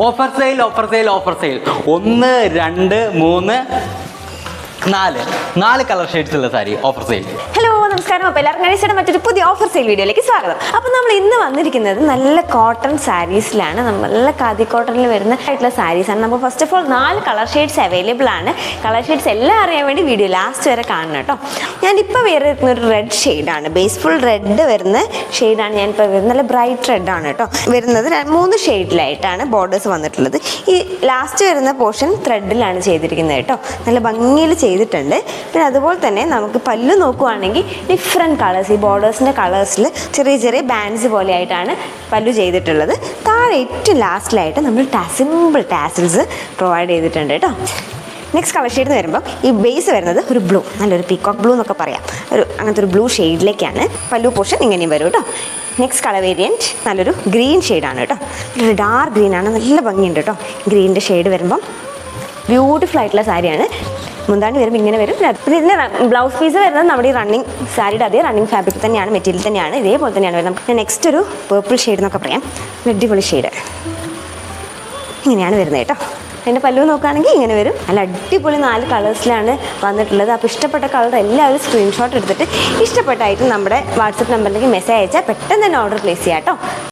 Offer sale offer sale offer sale 1 2 3 4 colour shades ഉള്ള sari offer sale. Hello നമസ്കാരം. അപ്പോൾ എല്ലാവർക്കും ഗണേശയുടെ മറ്റൊരു പുതിയ ഓഫർ സെയിൽ വീഡിയോയിലേക്ക് സ്വാഗതം. അപ്പോൾ നമ്മൾ ഇന്ന് വന്നിരിക്കുന്നത് നല്ല കോട്ടൺ സാരീസിലാണ്. നല്ല ഖാദി കോട്ടണിൽ വരുന്ന ആയിട്ടുള്ള സാരീസാണ്. നമുക്ക് first of all 4 colour shades available ആണ്. കളർ ഷെയ്ഡ്സ് എല്ലാം അറിയാൻ വേണ്ടി വീഡിയോ ലാസ്റ്റ് വരെ കാണണം കേട്ടോ. ഞാനിപ്പോൾ വേറെ ഒരു റെഡ് ഷെയ്ഡാണ്, ബേസ്ഫുൾ റെഡ് വരുന്ന ഷെയ്ഡാണ് ഞാനിപ്പോൾ വരുന്നത്. നല്ല ബ്രൈറ്റ് റെഡാണ് കേട്ടോ വരുന്നത്. 3 ഷെയ്ഡിലായിട്ടാണ് ബോർഡേഴ്സ് വന്നിട്ടുള്ളത്. ഈ ലാസ്റ്റ് വരുന്ന പോർഷൻ ത്രെഡിലാണ് ചെയ്തിരിക്കുന്നത് കേട്ടോ. നല്ല ഭംഗിയിൽ ചെയ്തിട്ടുണ്ട്. പിന്നെ അതുപോലെ തന്നെ നമുക്ക് പല്ല് നോക്കുവാണെങ്കിൽ ഡിഫറെൻറ്റ് കളേഴ്സ്, ഈ ബോർഡേഴ്സിൻ്റെ കളേഴ്സിൽ ചെറിയ ചെറിയ ബാൻഡ്സ് പോലെ ആയിട്ടാണ് പല്ലു ചെയ്തിട്ടുള്ളത്. താഴെ ഏറ്റവും ലാസ്റ്റിലായിട്ട് നമ്മൾ സിമ്പിൾ ടാസിൽസ് പ്രൊവൈഡ് ചെയ്തിട്ടുണ്ട് കേട്ടോ. നെക്സ്റ്റ് കളർ ഷെയ്ഡ് വരുമ്പോൾ ഈ ബേസ് വരുന്നത് ഒരു ബ്ലൂ, നല്ലൊരു പീകോക്ക് ബ്ലൂ എന്നൊക്കെ പറയാം. അങ്ങനത്തെ ഒരു ബ്ലൂ ഷെയ്ഡിലേക്കാണ് പല്ലു പോർഷൻ ഇങ്ങനെയും വരും കേട്ടോ. നെക്സ്റ്റ് കളർ വേരിയൻറ്റ് നല്ലൊരു ഗ്രീൻ ഷെയ്ഡാണ് കേട്ടോ. ഒരു ഡാർക്ക് ഗ്രീനാണ്, നല്ല ഭംഗിയുണ്ട് കേട്ടോ. ഗ്രീനിൻ്റെ ഷെയ്ഡ് വരുമ്പം ബ്യൂട്ടിഫുൾ ആയിട്ടുള്ള സാരിയാണ്. മുന്താണ്ടി വരുമ്പോൾ ഇങ്ങനെ വരും. പിന്നെ ഇതിൻ്റെ ബ്ലൗസ് പീസ് വരുന്നത് നമ്മുടെ ഈ റണ്ണിങ് സാരിയുടെ അതേ റണ്ണിങ് ഫാബ്രിക് തന്നെയാണ്, മെറ്റീരിയൽ തന്നെയാണ്, ഇതേപോലെ തന്നെയാണ് വരുന്നത്. പിന്നെ നെക്സ്റ്റ് ഒരു പേർപ്പിൾ ഷെയ്ഡ് എന്നൊക്കെ പറയാം, അടിപൊളി ഷെയ്ഡ് ഇങ്ങനെയാണ് വരുന്നത് കേട്ടോ. അതിൻ്റെ പല്ലു നോക്കുകയാണെങ്കിൽ ഇങ്ങനെ വരും. നല്ല അടിപൊളി 4 കളേഴ്സിലാണ് വന്നിട്ടുള്ളത്. അപ്പോൾ ഇഷ്ടപ്പെട്ട കളർ എല്ലാവരും സ്ക്രീൻഷോട്ട് എടുത്തിട്ട് ഇഷ്ടപ്പെട്ടായിട്ട് നമ്മുടെ വാട്സപ്പ് നമ്പറിലേക്ക് മെസ്സേജ് അയച്ചാൽ പെട്ടെന്ന് തന്നെ ഓർഡർ പ്ലേസ് ചെയ്യാം കേട്ടോ.